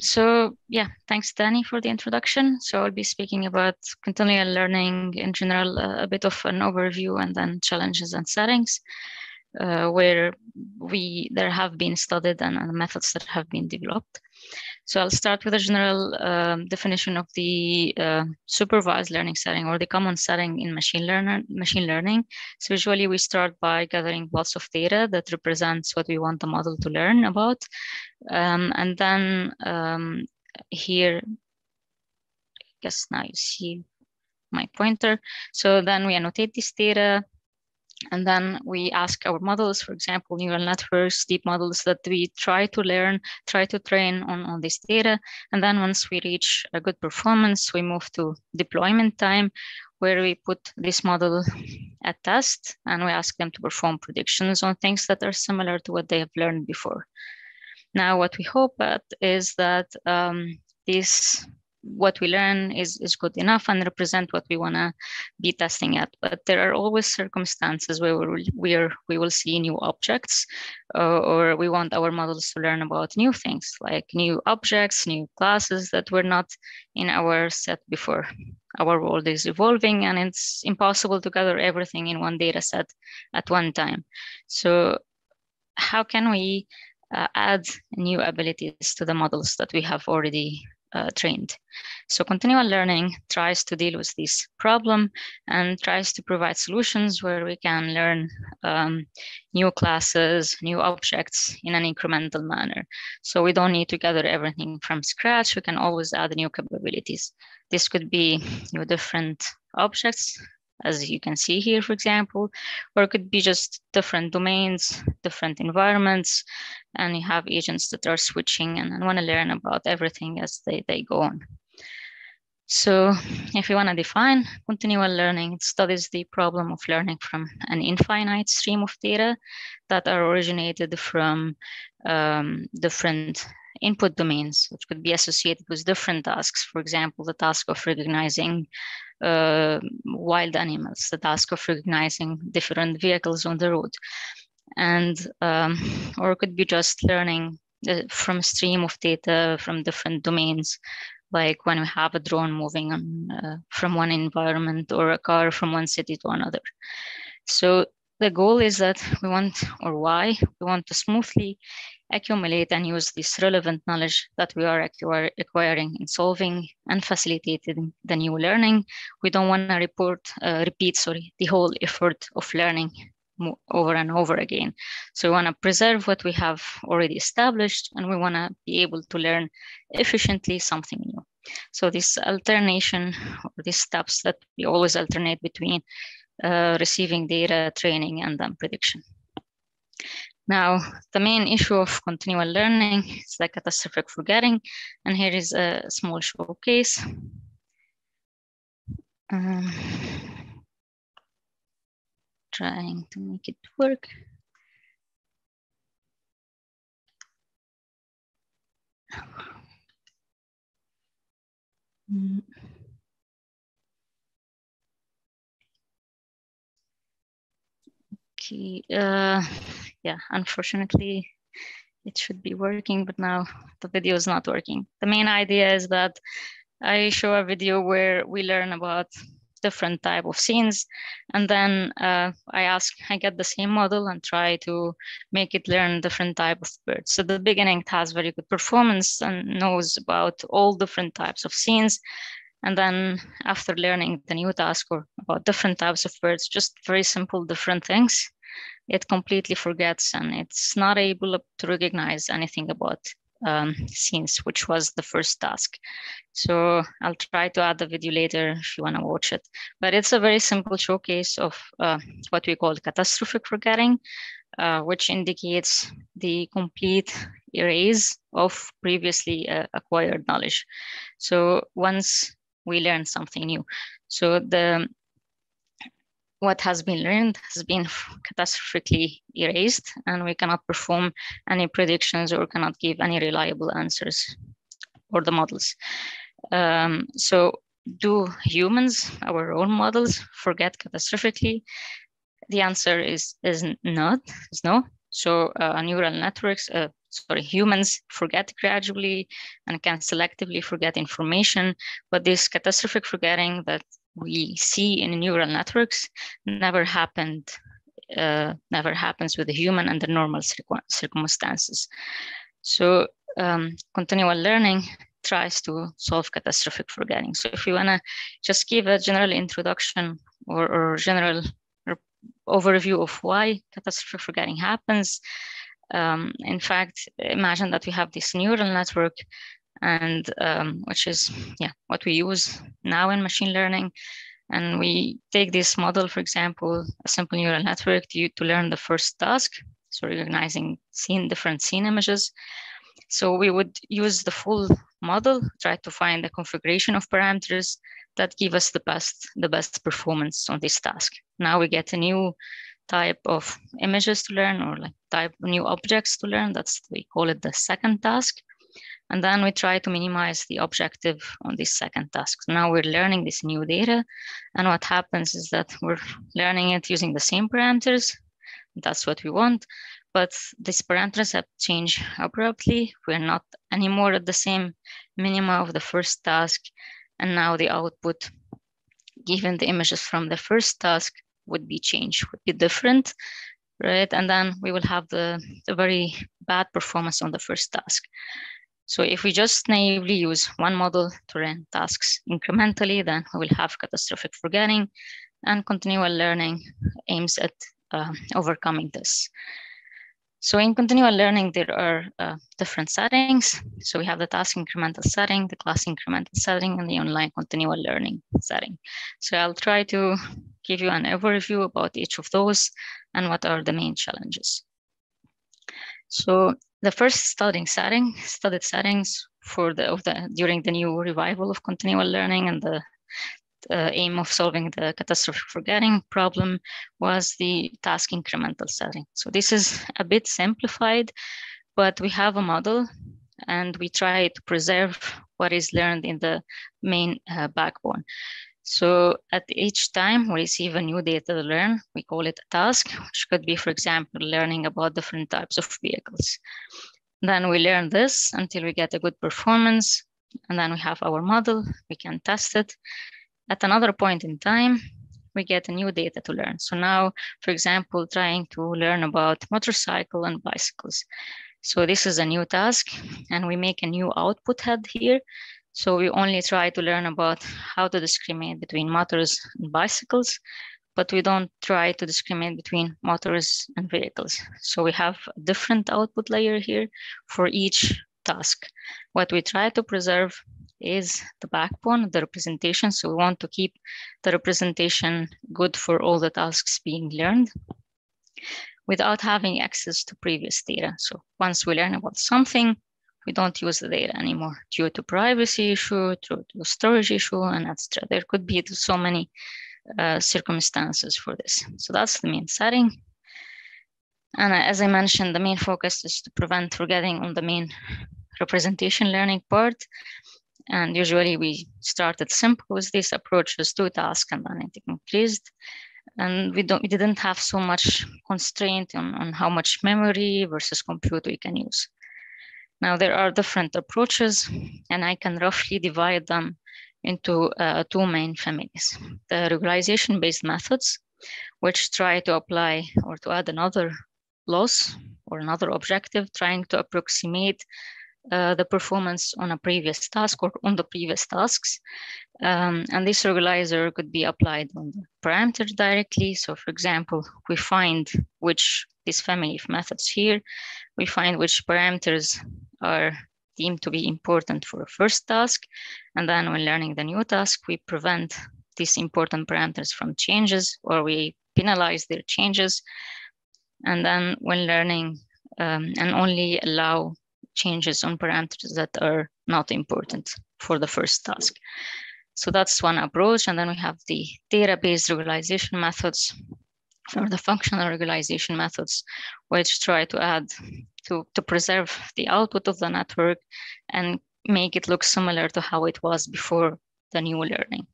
So yeah, thanks Danny for the introduction. So I'll be speaking about continual learning in general, a bit of an overview, and then challenges and settings, where there have been studied and methods that have been developed. So I'll start with a general definition of the supervised learning setting, or the common setting in machine learning. So usually we start by gathering lots of data that represents what we want the model to learn about. And then here, I guess now you see my pointer. So then we annotate this data, and then we ask our models, for example, neural networks, deep models, that we try to train on this data. And then once we reach a good performance, we move to deployment time, where we put this model at test, and we ask them to perform predictions on things that are similar to what they have learned before. Now, what we hope at is that what we learn is good enough and represent what we want to be testing at. But there are always circumstances where we will see new objects, or we want our models to learn about new things, like new objects, new classes that were not in our set before. Our world is evolving, and it's impossible to gather everything in one data set at one time. So how can we add new abilities to the models that we have already trained? So continual learning tries to deal with this problem and tries to provide solutions where we can learn new classes, new objects in an incremental manner. So we don't need to gather everything from scratch. We can always add new capabilities. This could be different objects, as you can see here, for example, or it could be just different domains, different environments, and you have agents that are switching and want to learn about everything as they go on. So if you want to define continual learning, it studies the problem of learning from an infinite stream of data that are originated from different input domains, which could be associated with different tasks. For example, the task of recognizing wild animals, the task of recognizing different vehicles on the road. And or it could be just learning from a stream of data from different domains, like when we have a drone moving on, from one environment, or a car from one city to another. So the goal is that we want to smoothly accumulate and use this relevant knowledge that we are acquiring in solving and facilitating the new learning. We don't want to repeat the whole effort of learning over and over again. So we want to preserve what we have already established, and we want to be able to learn efficiently something new. So this alternation, or these steps that we always alternate between receiving data, training, and then prediction. Now, the main issue of continual learning is the catastrophic forgetting, and here is a small showcase. Trying to make it work. Okay, yeah, unfortunately, it should be working, but now the video is not working. The main idea is that I show a video where we learn about different type of scenes, and then I get the same model and try to make it learn different type of birds. So the beginning it has very good performance and knows about all different types of scenes. And then after learning the new task or about different types of birds, just very simple different things, it completely forgets, and it's not able to recognize anything about scenes, which was the first task. So I'll try to add the video later if you want to watch it. But it's a very simple showcase of what we call catastrophic forgetting, which indicates the complete erase of previously acquired knowledge. So once we learn something new, so what has been learned has been catastrophically erased, and we cannot perform any predictions or cannot give any reliable answers or the models. So do humans, our role models, forget catastrophically? The answer is no. So neural networks, humans forget gradually and can selectively forget information, but this catastrophic forgetting that we see in neural networks never happens with a human under normal circumstances. So continual learning tries to solve catastrophic forgetting. So if you want to just give a general introduction or general overview of why catastrophic forgetting happens, in fact, imagine that we have this neural network, and which is what we use now in machine learning. And we take this model, for example, a simple neural network to learn the first task, so recognizing different scene images. So we would use the full model, try to find the configuration of parameters that give us the best performance on this task. Now we get a new type of images to learn, or like new objects to learn. We call it the second task. And then we try to minimize the objective on this second task. So now we're learning this new data. And what happens is that we're learning it using the same parameters. That's what we want. But these parameters have changed abruptly. We're not anymore at the same minima of the first task. And now the output, given the images from the first task, would be changed, would be different, right? And then we will have the very bad performance on the first task. So if we just naively use one model to run tasks incrementally, then we will have catastrophic forgetting, and continual learning aims at overcoming this. So in continual learning, there are different settings. So we have the task incremental setting, the class incremental setting, and the online continual learning setting. So I'll try to give you an overview about each of those and what are the main challenges. So the first studied settings for during the new revival of continual learning and the aim of solving the catastrophic forgetting problem was the task incremental setting. So this is a bit simplified, but we have a model and we try to preserve what is learned in the main backbone. So at each time we receive a new data to learn, we call it a task, which could be, for example, learning about different types of vehicles. Then we learn this until we get a good performance, and then we have our model, we can test it. At another point in time, we get a new data to learn. So now, for example, trying to learn about motorcycle and bicycles. So this is a new task, and we make a new output head here. So we only try to learn about how to discriminate between motors and bicycles, but we don't try to discriminate between motors and vehicles. So we have a different output layer here for each task. What we try to preserve is the backbone, the representation. So we want to keep the representation good for all the tasks being learned without having access to previous data. So once we learn about something, we don't use the data anymore due to privacy issue, due to storage issue, and etc. There could be so many circumstances for this. So that's the main setting. And as I mentioned, the main focus is to prevent forgetting on the main representation learning part. And usually we started simple with this approach, with 2 tasks, and then it increased. And we didn't have so much constraint on how much memory versus compute we can use. Now there are different approaches, and I can roughly divide them into 2 main families. The regularization-based methods, which try to apply or to add another loss or another objective, trying to approximate the performance on a previous task or on the previous tasks. And this regularizer could be applied on the parameters directly. So for example, we find this family of methods here, we find which parameters are deemed to be important for a first task. And then when learning the new task, we prevent these important parameters from changes, or we penalize their changes. And then when learning and only allow changes on parameters that are not important for the first task. So that's one approach. And then we have the data-based regularization methods, or the functional regularization methods, which try to add to preserve the output of the network and make it look similar to how it was before the new learning.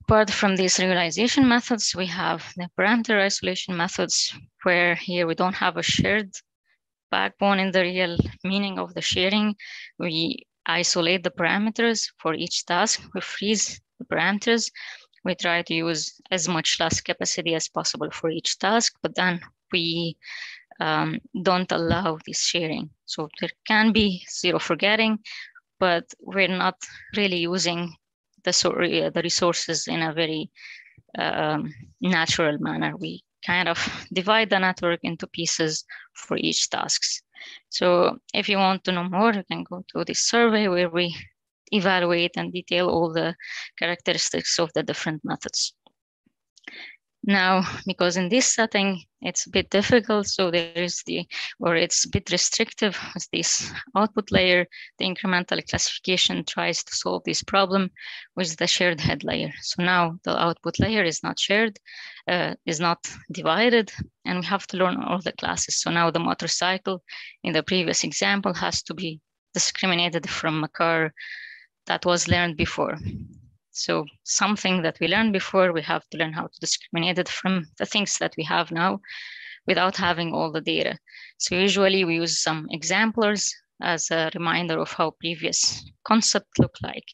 Apart from these regularization methods, we have the parameter isolation methods, where here we don't have a shared backbone in the real meaning of the sharing. We isolate the parameters for each task. We freeze the parameters. We try to use as much less capacity as possible for each task, but then we don't allow this sharing. So there can be zero forgetting, but we're not really using the resources in a very natural manner. We kind of divide the network into pieces for each tasks. So if you want to know more, you can go to this survey where we evaluate and detail all the characteristics of the different methods. Now, because in this setting, it's a bit difficult, so there is it's a bit restrictive with this output layer. The incremental classification tries to solve this problem with the shared head layer. So now the output layer is not shared, is not divided, and we have to learn all the classes. So now the motorcycle in the previous example has to be discriminated from a car that was learned before. So something that we learned before, we have to learn how to discriminate it from the things that we have now without having all the data. So usually we use some exemplars as a reminder of how previous concept look like.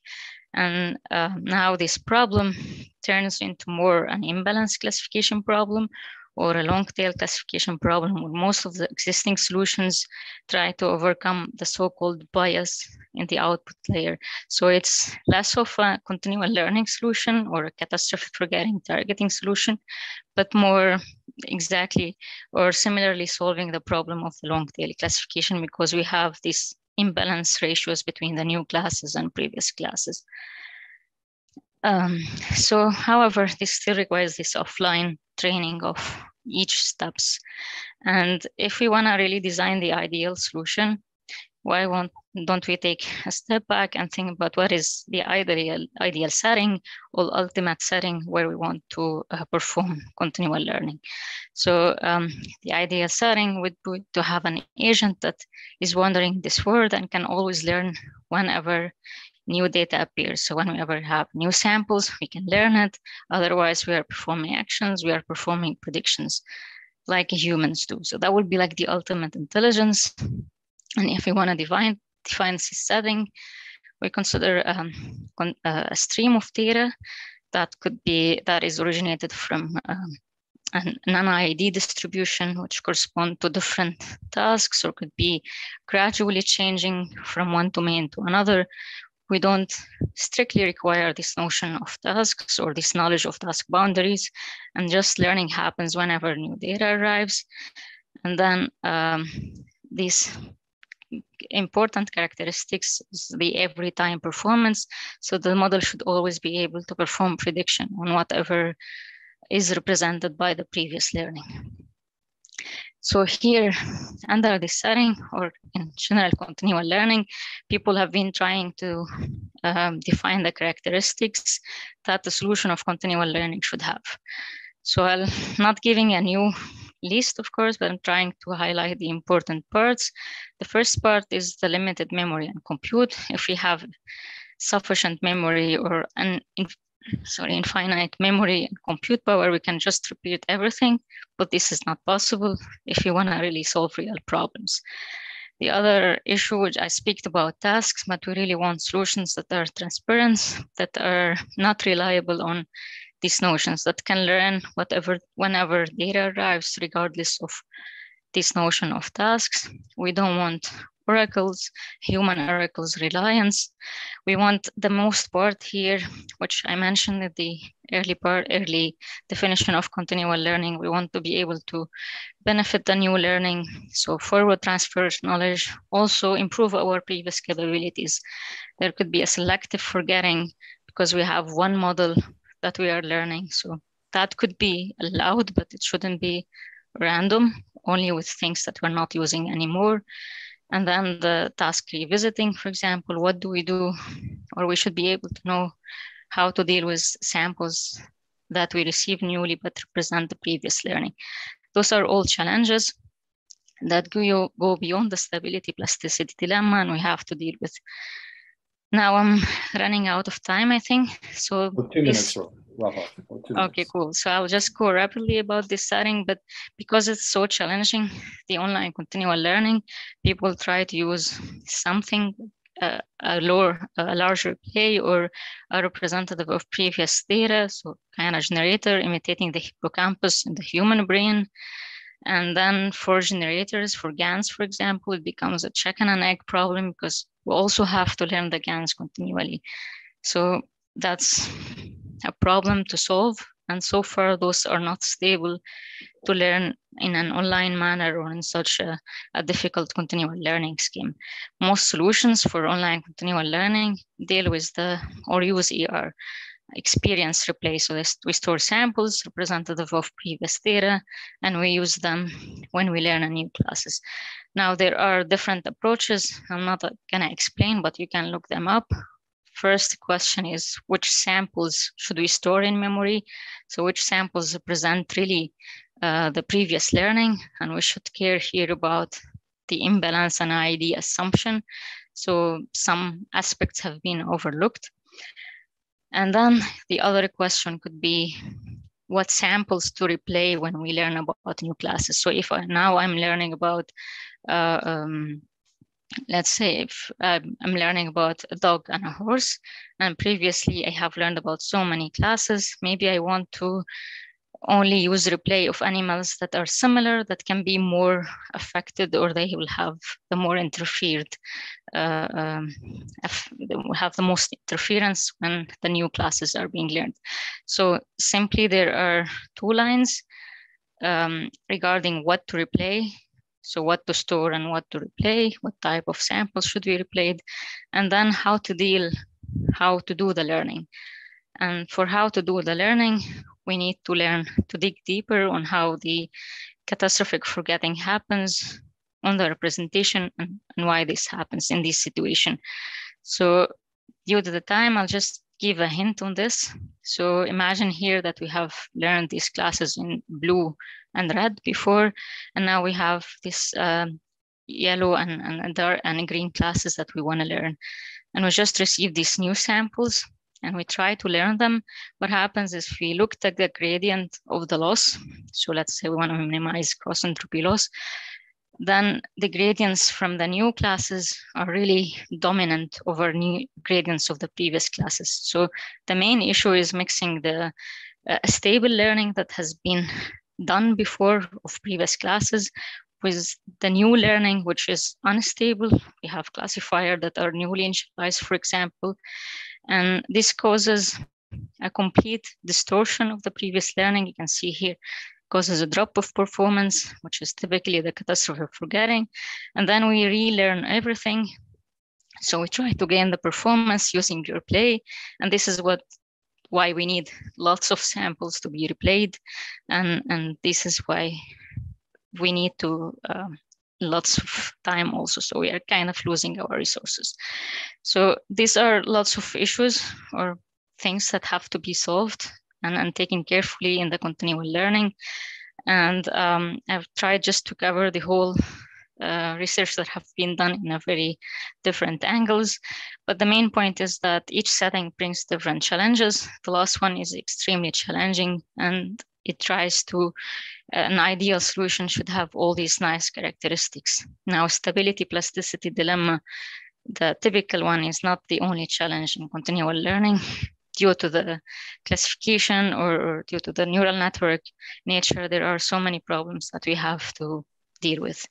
And now this problem turns into more an imbalance classification problem or a long tail classification problem where most of the existing solutions try to overcome the so-called bias in the output layer. So it's less of a continual learning solution or a catastrophic forgetting targeting solution, but more exactly or similarly solving the problem of the long tail classification because we have these imbalance ratios between the new classes and previous classes. So, however, this still requires this offline training of each steps. And if we want to really design the ideal solution, why don't we take a step back and think about what is the ideal setting or ultimate setting where we want to perform continual learning? So the ideal setting would be to have an agent that is wandering this world and can always learn whenever new data appears. So whenever we have new samples, we can learn it. Otherwise, we are performing actions, we are performing predictions like humans do. So that would be like the ultimate intelligence. And if we want to define this setting, we consider a stream of data that is originated from an IID distribution, which correspond to different tasks or could be gradually changing from one domain to another. We don't strictly require this notion of tasks or this knowledge of task boundaries, and just learning happens whenever new data arrives. And then these important characteristics is the every time performance. So the model should always be able to perform prediction on whatever is represented by the previous learning. So here, under this setting, or in general continual learning, people have been trying to define the characteristics that the solution of continual learning should have. So I'm not giving a new list, of course, but I'm trying to highlight the important parts. The first part is the limited memory and compute. If we have sufficient memory or infinite memory and compute power, we can just repeat everything, but this is not possible if you want to really solve real problems. The other issue, which I speak about tasks, but we really want solutions that are transparent, that are not reliable on these notions, that can learn whenever data arrives, regardless of this notion of tasks. We don't want oracles, human oracles reliance. We want the most part here, which I mentioned at the early definition of continual learning. We want to be able to benefit the new learning. So forward transfer knowledge, also improve our previous capabilities. There could be a selective forgetting because we have one model that we are learning. So that could be allowed, but it shouldn't be random, only with things that we're not using anymore. And then the task revisiting, for example, what do we do? Or we should be able to know how to deal with samples that we receive newly but represent the previous learning. Those are all challenges that go beyond the stability plasticity dilemma, and we have to deal with. Now I'm running out of time, I think. So 2 minutes. Rahaf for 2 Okay, minutes. cool. So I'll just go rapidly about this setting, but because it's so challenging, the online continual learning, people try to use something, a large replay or a representative of previous data, so kind of generator imitating the hippocampus in the human brain. And then for generators, for GANs, for example, it becomes a chicken and egg problem because we also have to learn the GANs continually. So that's a problem to solve. And so far, those are not stable to learn in an online manner or in such a difficult continual learning scheme. Most solutions for online continual learning deal with or use ER, experience replay. So we store samples representative of previous data, and we use them when we learn a new classes. Now, there are different approaches. I'm not gonna explain, but you can look them up. First question is, which samples should we store in memory? So which samples represent really the previous learning? And we should care here about the imbalance and ID assumption. So some aspects have been overlooked. And then the other question could be, what samples to replay when we learn about new classes? So if now I'm learning about let's say if I'm learning about a dog and a horse, and previously I have learned about so many classes, maybe I want to only use replay of animals that are similar, that can be more affected, or they will have the more interfered, they will have the most interference when the new classes are being learned. So simply there are two lines regarding what to replay. So what to store and what to replay, what type of samples should be replayed, and then how to do the learning. And for how to do the learning, we need to learn to dig deeper on how the catastrophic forgetting happens on the representation and why this happens in this situation. So due to the time, I'll just give a hint on this. So imagine here that we have learned these classes in blue and red before, and now we have this yellow and dark and green classes that we want to learn. And we just received these new samples and we try to learn them. What happens is we looked at the gradient of the loss. So let's say we want to minimize cross entropy loss. Then the gradients from the new classes are really dominant over new gradients of the previous classes. So the main issue is mixing the stable learning that has been done before of previous classes with the new learning, which is unstable. We have classifiers that are newly initialized, for example, and this causes a complete distortion of the previous learning. You can see here, causes a drop of performance, which is typically the catastrophic forgetting. And then we relearn everything. So we try to gain the performance using pure play. And this is why we need lots of samples to be replayed. And this is why we need to lots of time also. So we are kind of losing our resources. So these are lots of issues or things that have to be solved and taken carefully in the continual learning. And I've tried just to cover the whole research that have been done in a very different angles. But the main point is that each setting brings different challenges. The last one is extremely challenging, and it tries to, an ideal solution should have all these nice characteristics. Now, stability plasticity dilemma, the typical one, is not the only challenge in continual learning. Due to the classification or due to the neural network nature, there are so many problems that we have to deal with.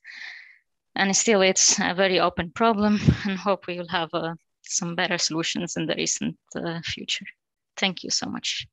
And still, it's a very open problem, and hope we will have some better solutions in the recent future. Thank you so much.